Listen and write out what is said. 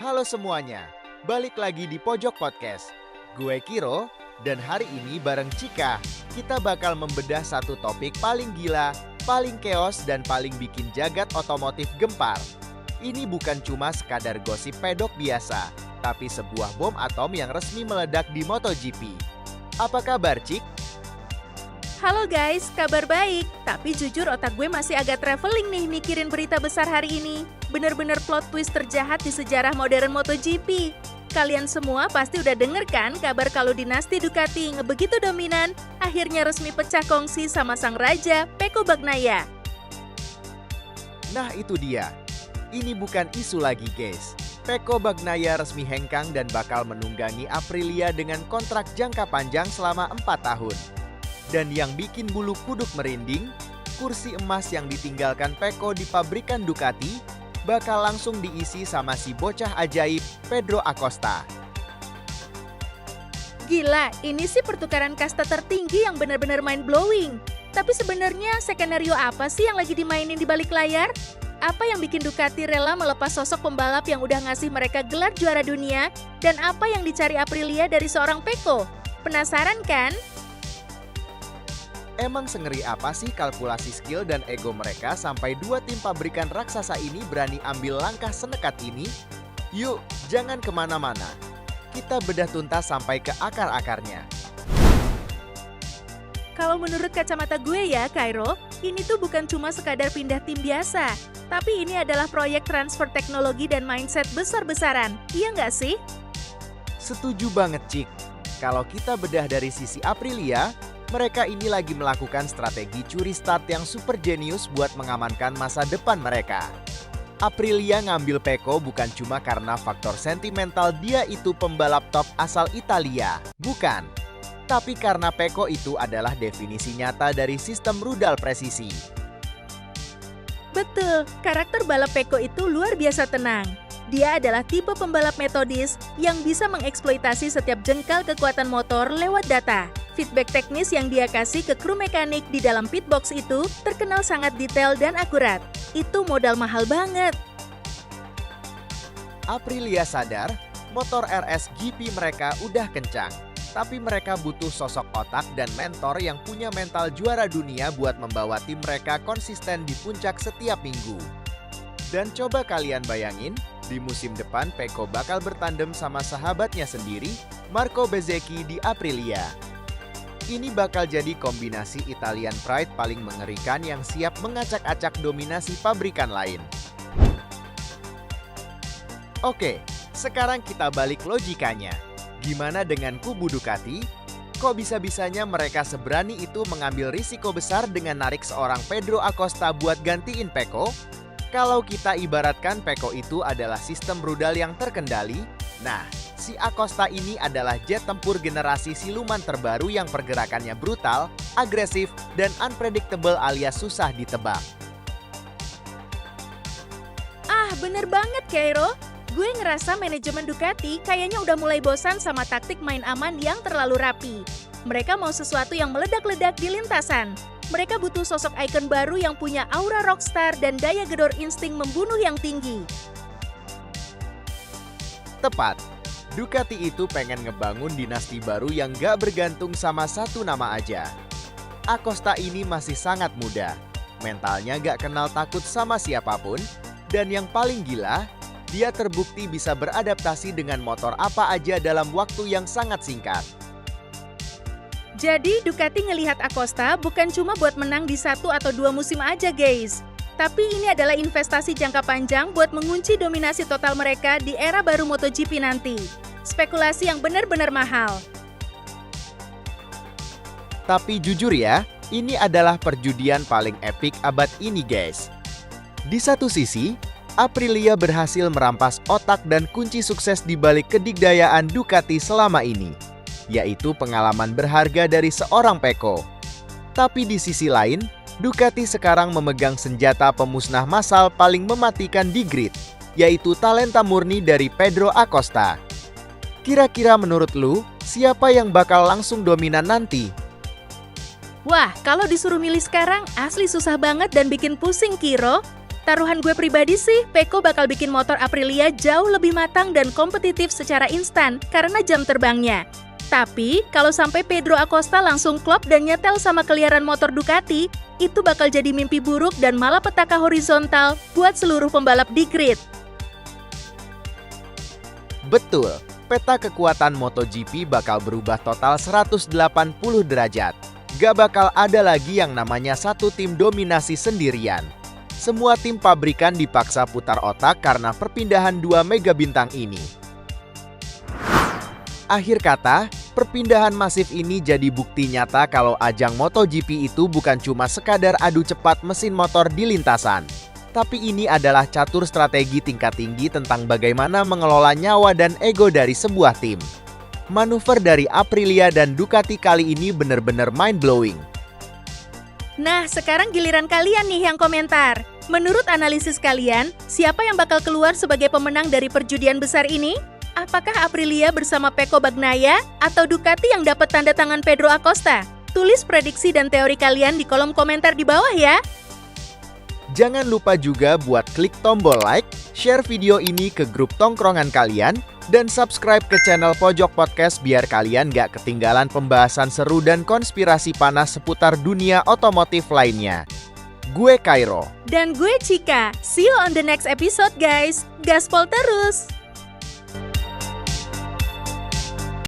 Halo semuanya, balik lagi di Pojok Podcast. Gue Kiro, dan hari ini bareng Cika, kita bakal membedah satu topik paling gila, paling chaos, dan paling bikin jagat otomotif gempar. Ini bukan cuma sekadar gosip pedok biasa, tapi sebuah bom atom yang resmi meledak di MotoGP. Apa kabar, Cik? Halo guys, kabar baik. Tapi jujur otak gue masih agak traveling nih mikirin berita besar hari ini. Bener-bener plot twist terjahat di sejarah modern MotoGP. Kalian semua pasti udah denger kan kabar kalau dinasti Ducati ngebegitu dominan, akhirnya resmi pecah kongsi sama sang raja, Pecco Bagnaia. Nah itu dia, ini bukan isu lagi guys. Pecco Bagnaia resmi hengkang dan bakal menunggangi Aprilia dengan kontrak jangka panjang selama 4 tahun. Dan yang bikin bulu kuduk merinding, kursi emas yang ditinggalkan Pecco di pabrikan Ducati bakal langsung diisi sama si bocah ajaib Pedro Acosta. Gila, ini sih pertukaran kasta tertinggi yang benar-benar mind-blowing. Tapi sebenarnya skenario apa sih yang lagi dimainin di balik layar? Apa yang bikin Ducati rela melepas sosok pembalap yang udah ngasih mereka gelar juara dunia? Dan apa yang dicari Aprilia dari seorang Pecco? Penasaran kan? Emang sengeri apa sih kalkulasi skill dan ego mereka sampai dua tim pabrikan raksasa ini berani ambil langkah senekat ini? Yuk, jangan kemana-mana. Kita bedah tuntas sampai ke akar-akarnya. Kalau menurut kacamata gue ya, Cairo, ini tuh bukan cuma sekadar pindah tim biasa. Tapi ini adalah proyek transfer teknologi dan mindset besar-besaran. Iya nggak sih? Setuju banget, Cik. Kalau kita bedah dari sisi Aprilia, mereka ini lagi melakukan strategi curi start yang super jenius buat mengamankan masa depan mereka. Aprilia ngambil Pecco bukan cuma karena faktor sentimental dia itu pembalap top asal Italia, bukan. Tapi karena Pecco itu adalah definisi nyata dari sistem rudal presisi. Betul, karakter balap Pecco itu luar biasa tenang. Dia adalah tipe pembalap metodis yang bisa mengeksploitasi setiap jengkal kekuatan motor lewat data. Feedback teknis yang dia kasih ke kru mekanik di dalam pitbox itu terkenal sangat detail dan akurat. Itu modal mahal banget. Aprilia sadar, motor RS GP mereka udah kencang. Tapi mereka butuh sosok otak dan mentor yang punya mental juara dunia buat membawa tim mereka konsisten di puncak setiap minggu. Dan coba kalian bayangin, di musim depan Pecco bakal bertandem sama sahabatnya sendiri, Marco Bezzecchi di Aprilia. Ini bakal jadi kombinasi Italian Pride paling mengerikan yang siap mengacak-acak dominasi pabrikan lain. Oke, sekarang kita balik logikanya. Gimana dengan kubu Ducati? Kok bisa-bisanya mereka seberani itu mengambil risiko besar dengan narik seorang Pedro Acosta buat gantiin Pecco? Kalau kita ibaratkan Pecco itu adalah sistem rudal yang terkendali, nah, si Acosta ini adalah jet tempur generasi siluman terbaru yang pergerakannya brutal, agresif, dan unpredictable alias susah ditebak. Ah, bener banget, Cairo. Gue ngerasa manajemen Ducati kayaknya udah mulai bosan sama taktik main aman yang terlalu rapi. Mereka mau sesuatu yang meledak-ledak di lintasan. Mereka butuh sosok ikon baru yang punya aura rockstar dan daya gedor insting membunuh yang tinggi. Tepat. Ducati itu pengen ngebangun dinasti baru yang gak bergantung sama satu nama aja. Acosta ini masih sangat muda, mentalnya gak kenal takut sama siapapun, dan yang paling gila, dia terbukti bisa beradaptasi dengan motor apa aja dalam waktu yang sangat singkat. Jadi Ducati ngelihat Acosta bukan cuma buat menang di 1 atau 2 musim aja guys. Tapi ini adalah investasi jangka panjang buat mengunci dominasi total mereka di era baru MotoGP nanti. Spekulasi yang benar-benar mahal. Tapi jujur ya, ini adalah perjudian paling epik abad ini guys. Di satu sisi, Aprilia berhasil merampas otak dan kunci sukses di balik kedikdayaan Ducati selama ini, yaitu pengalaman berharga dari seorang Pecco. Tapi di sisi lain, Ducati sekarang memegang senjata pemusnah massal paling mematikan di grid, yaitu talenta murni dari Pedro Acosta. Kira-kira menurut lu, siapa yang bakal langsung dominan nanti? Wah, kalau disuruh milih sekarang asli susah banget dan bikin pusing, Kiro. Taruhan gue pribadi sih, Pecco bakal bikin motor Aprilia jauh lebih matang dan kompetitif secara instan karena jam terbangnya. Tapi, kalau sampai Pedro Acosta langsung klop dan nyetel sama keliaran motor Ducati, itu bakal jadi mimpi buruk dan malapetaka horizontal buat seluruh pembalap di grid. Betul, peta kekuatan MotoGP bakal berubah total 180 derajat. Gak bakal ada lagi yang namanya satu tim dominasi sendirian. Semua tim pabrikan dipaksa putar otak karena perpindahan dua mega bintang ini. Akhir kata, perpindahan masif ini jadi bukti nyata kalau ajang MotoGP itu bukan cuma sekadar adu cepat mesin motor di lintasan. Tapi ini adalah catur strategi tingkat tinggi tentang bagaimana mengelola nyawa dan ego dari sebuah tim. Manuver dari Aprilia dan Ducati kali ini benar-benar mind-blowing. Nah, sekarang giliran kalian nih yang komentar. Menurut analisis kalian, siapa yang bakal keluar sebagai pemenang dari perjudian besar ini? Apakah Aprilia bersama Pecco Bagnaia atau Ducati yang dapat tanda tangan Pedro Acosta? Tulis prediksi dan teori kalian di kolom komentar di bawah ya. Jangan lupa juga buat klik tombol like, share video ini ke grup tongkrongan kalian, dan subscribe ke channel Pojok Podcast biar kalian gak ketinggalan pembahasan seru dan konspirasi panas seputar dunia otomotif lainnya. Gue Kairo. Dan gue Cika. See you on the next episode guys. Gaspol terus!